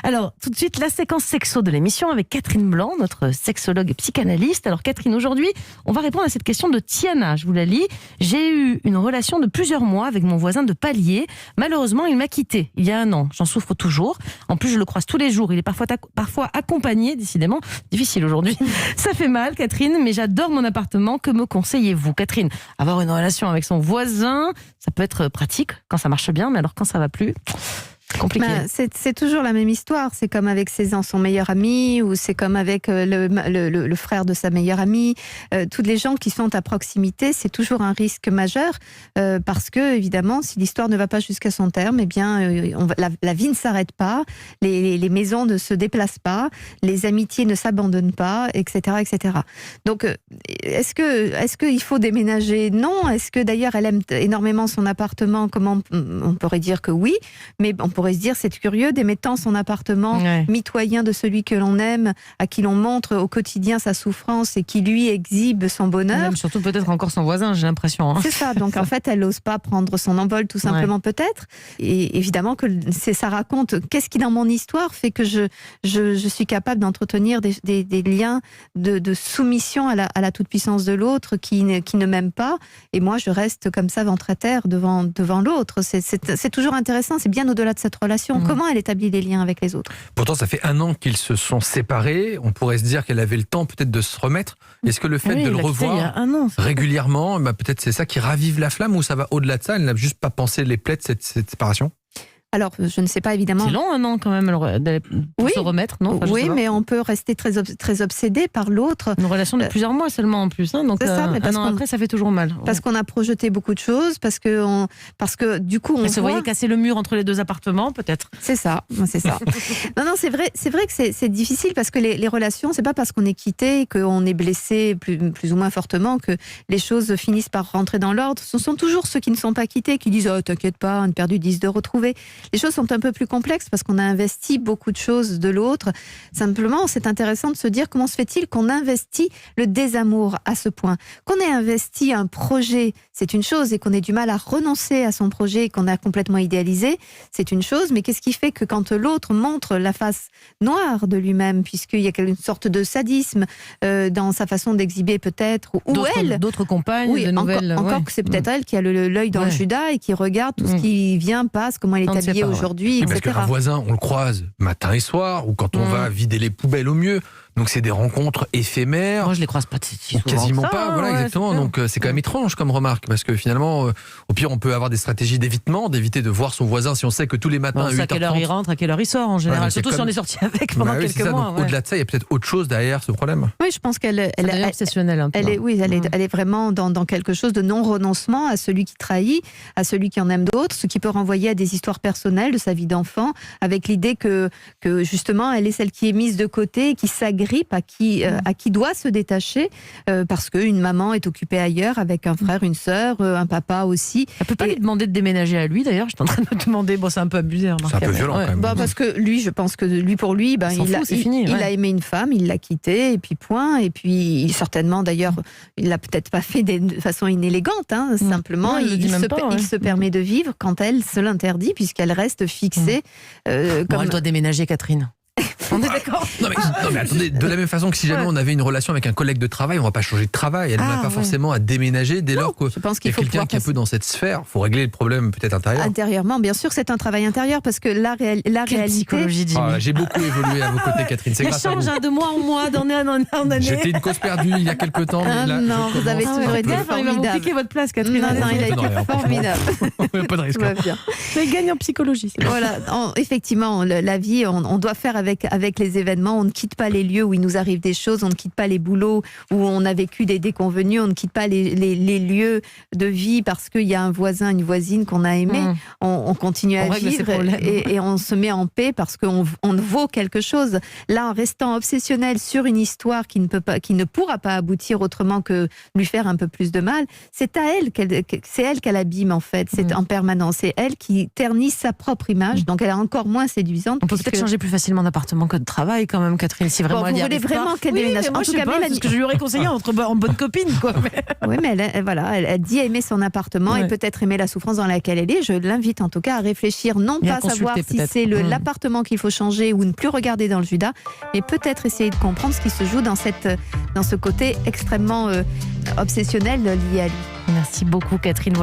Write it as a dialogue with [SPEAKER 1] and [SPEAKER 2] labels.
[SPEAKER 1] Alors, tout de suite, la séquence sexo de l'émission avec Catherine Blanc, notre sexologue et psychanalyste. Alors, Catherine, aujourd'hui, on va répondre à cette question de Tiana. Je vous la lis. J'ai eu une relation de plusieurs mois avec mon voisin de palier. Malheureusement, il m'a quitté il y a 1 an. J'en souffre toujours. En plus, je le croise tous les jours. Il est parfois accompagné, décidément. Difficile aujourd'hui. Ça fait mal, Catherine, mais j'adore mon appartement. Que me conseillez-vous, Catherine? Avoir une relation avec son voisin, ça peut être pratique quand ça marche bien, mais alors quand ça va plus... compliqué.
[SPEAKER 2] C'est toujours la même histoire. C'est comme avec son meilleur ami, ou c'est comme avec le frère de sa meilleure amie. Toutes les gens qui sont à proximité, c'est toujours un risque majeur parce que, évidemment, si l'histoire ne va pas jusqu'à son terme, eh bien, la vie ne s'arrête pas, les maisons ne se déplacent pas, les amitiés ne s'abandonnent pas, etc., etc. Donc, est-ce qu'il faut déménager? Non. Est-ce que d'ailleurs elle aime énormément son appartement? Comment on pourrait dire que oui, mais on pourrait se dire, c'est curieux d'émettant son appartement mitoyen de celui que l'on aime, à qui l'on montre au quotidien sa souffrance et qui lui exhibe son bonheur.
[SPEAKER 1] Même surtout peut-être encore son voisin, j'ai l'impression. Hein.
[SPEAKER 2] C'est ça, donc en fait elle n'ose pas prendre son envol tout simplement peut-être. Et évidemment que ça raconte, qu'est-ce qui dans mon histoire fait que je suis capable d'entretenir des liens de soumission à la toute-puissance de l'autre qui ne m'aime pas, et moi je reste comme ça ventre à terre devant l'autre. C'est toujours intéressant, c'est bien au-delà de cette relation, comment elle établit des liens avec les autres.
[SPEAKER 3] Pourtant, ça fait 1 an qu'ils se sont séparés. On pourrait se dire qu'elle avait le temps peut-être de se remettre. Est-ce que le fait de le revoir régulièrement, peut-être c'est ça qui ravive la flamme, ou ça va au-delà de ça? Elle n'a juste pas pensé les plaies de cette séparation?
[SPEAKER 2] Alors, je ne sais pas évidemment.
[SPEAKER 1] C'est long 1 an quand même pour se remettre, non?
[SPEAKER 2] Oui, mais on peut rester très obsédé par l'autre.
[SPEAKER 1] Une relation de plusieurs mois seulement en plus, hein, donc
[SPEAKER 2] c'est ça, mais parce
[SPEAKER 1] 1 an après, ça fait toujours mal.
[SPEAKER 2] Parce qu'on a projeté beaucoup de choses, parce que du coup on
[SPEAKER 1] se voyait casser le mur entre les 2 appartements, peut-être.
[SPEAKER 2] C'est ça. Non, c'est vrai que c'est difficile, parce que les relations, c'est pas parce qu'on est quitté, qu'on est blessé plus ou moins fortement, que les choses finissent par rentrer dans l'ordre. Ce sont toujours ceux qui ne sont pas quittés qui disent « Oh, t'inquiète pas, on a perdu 10 de retrouver ». Les choses sont un peu plus complexes parce qu'on a investi beaucoup de choses de l'autre. Simplement, c'est intéressant de se dire, comment se fait-il qu'on investit le désamour à ce point? Qu'on ait investi un projet, c'est une chose, et qu'on ait du mal à renoncer à son projet, qu'on a complètement idéalisé, c'est une chose, mais qu'est-ce qui fait que quand l'autre montre la face noire de lui-même, puisqu'il y a une sorte de sadisme dans sa façon d'exhiber peut-être, ou elle...
[SPEAKER 1] D'autres compagnes, de nouvelles...
[SPEAKER 2] Encore que c'est peut-être elle qui a l'œil dans le Judas et qui regarde tout ce qui vient, passe, comment elle est habillée aujourd'hui, etc.
[SPEAKER 3] Parce qu'un voisin, on le croise matin et soir, ou quand on va vider les poubelles au mieux. Donc c'est des rencontres éphémères.
[SPEAKER 1] Moi je les croise pas si souvent.
[SPEAKER 3] Quasiment
[SPEAKER 1] ça,
[SPEAKER 3] pas, voilà, exactement. Donc c'est quand même étrange comme remarque, parce que finalement, au pire, on peut avoir des stratégies d'évitement, d'éviter de voir son voisin si on sait que tous les matins à 8h30...
[SPEAKER 1] à quelle heure il rentre, à quelle heure il sort en général. Surtout si on est sorti avec pendant quelques mois.
[SPEAKER 3] Donc, au-delà de ça, il y a peut-être autre chose derrière ce problème.
[SPEAKER 2] Oui, je pense qu'elle est
[SPEAKER 1] obsessionnelle un peu.
[SPEAKER 2] Elle est vraiment dans quelque chose de non-renoncement à celui qui trahit, à celui qui en aime d'autres, ce qui peut renvoyer à des histoires personnelles de sa vie d'enfant, avec l'idée que justement, elle est celle qui est mise de côté, qui s'agrippe, à qui doit se détacher, parce qu'une maman est occupée ailleurs avec un frère, une sœur, un papa aussi.
[SPEAKER 1] Elle peut pas lui demander de déménager à lui, d'ailleurs. Je suis en train de me demander, c'est un peu abusé.
[SPEAKER 3] C'est un peu violent quand même.
[SPEAKER 2] Parce que lui, je pense que pour lui, il a aimé une femme, il l'a quittée, et puis point. Et puis certainement, d'ailleurs, il l'a peut-être pas fait de façon inélégante, hein, simplement, il se permet de vivre quand elle se l'interdit, puisqu'elle reste fixée.
[SPEAKER 1] Elle doit déménager, Catherine. On est d'accord.
[SPEAKER 3] Non mais attendez, de la même façon que si jamais on avait une relation avec un collègue de travail, on va pas changer de travail. Elle n'a pas forcément à déménager dès lors qu'il y a quelqu'un qui est un peu dans cette sphère. Il faut régler le problème peut-être intérieur.
[SPEAKER 2] Intérieurement, bien sûr, c'est un travail intérieur, parce que la réalité...
[SPEAKER 1] psychologie, Jimmy.
[SPEAKER 3] J'ai beaucoup évolué à vos côtés, Catherine. C'est grâce à vous.
[SPEAKER 1] De mois en mois, d'année en année.
[SPEAKER 3] J'étais une cause perdue il y a quelques temps. Mais là,
[SPEAKER 2] non, vous avez toujours été formidable.
[SPEAKER 1] Il va vous piquer votre place, Catherine.
[SPEAKER 2] Non, il a été formidable.
[SPEAKER 3] Pas de risque.
[SPEAKER 1] Mais gagne en psychologie.
[SPEAKER 2] Voilà, effectivement, la vie, on doit faire avec les événements. On ne quitte pas les lieux où il nous arrive des choses, on ne quitte pas les boulots où on a vécu des déconvenus, on ne quitte pas les lieux de vie parce qu'il y a un voisin, une voisine qu'on a aimé. On continue à vivre et on se met en paix parce qu'on vaut quelque chose. Là, en restant obsessionnel sur une histoire qui ne pourra pas aboutir autrement que lui faire un peu plus de mal, c'est elle qu'elle abîme en fait. C'est en permanence. C'est elle qui ternit sa propre image, donc elle est encore moins séduisante.
[SPEAKER 1] On peut peut-être changer plus facilement d'appartement que de travail quand même, Catherine. Si vraiment elle y arrive
[SPEAKER 2] vraiment qu'elle déménage.
[SPEAKER 1] En tout cas, c'est ce que je lui aurais conseillé en bonne copine, quoi.
[SPEAKER 2] Oui, mais elle dit aimer son appartement et peut-être aimer la souffrance dans laquelle elle est. Je l'invite en tout cas à réfléchir, non pas à savoir si c'est l'appartement qu'il faut changer ou ne plus regarder dans le Judas, mais peut-être essayer de comprendre ce qui se joue dans ce côté extrêmement obsessionnel lié à lui.
[SPEAKER 1] Merci beaucoup, Catherine.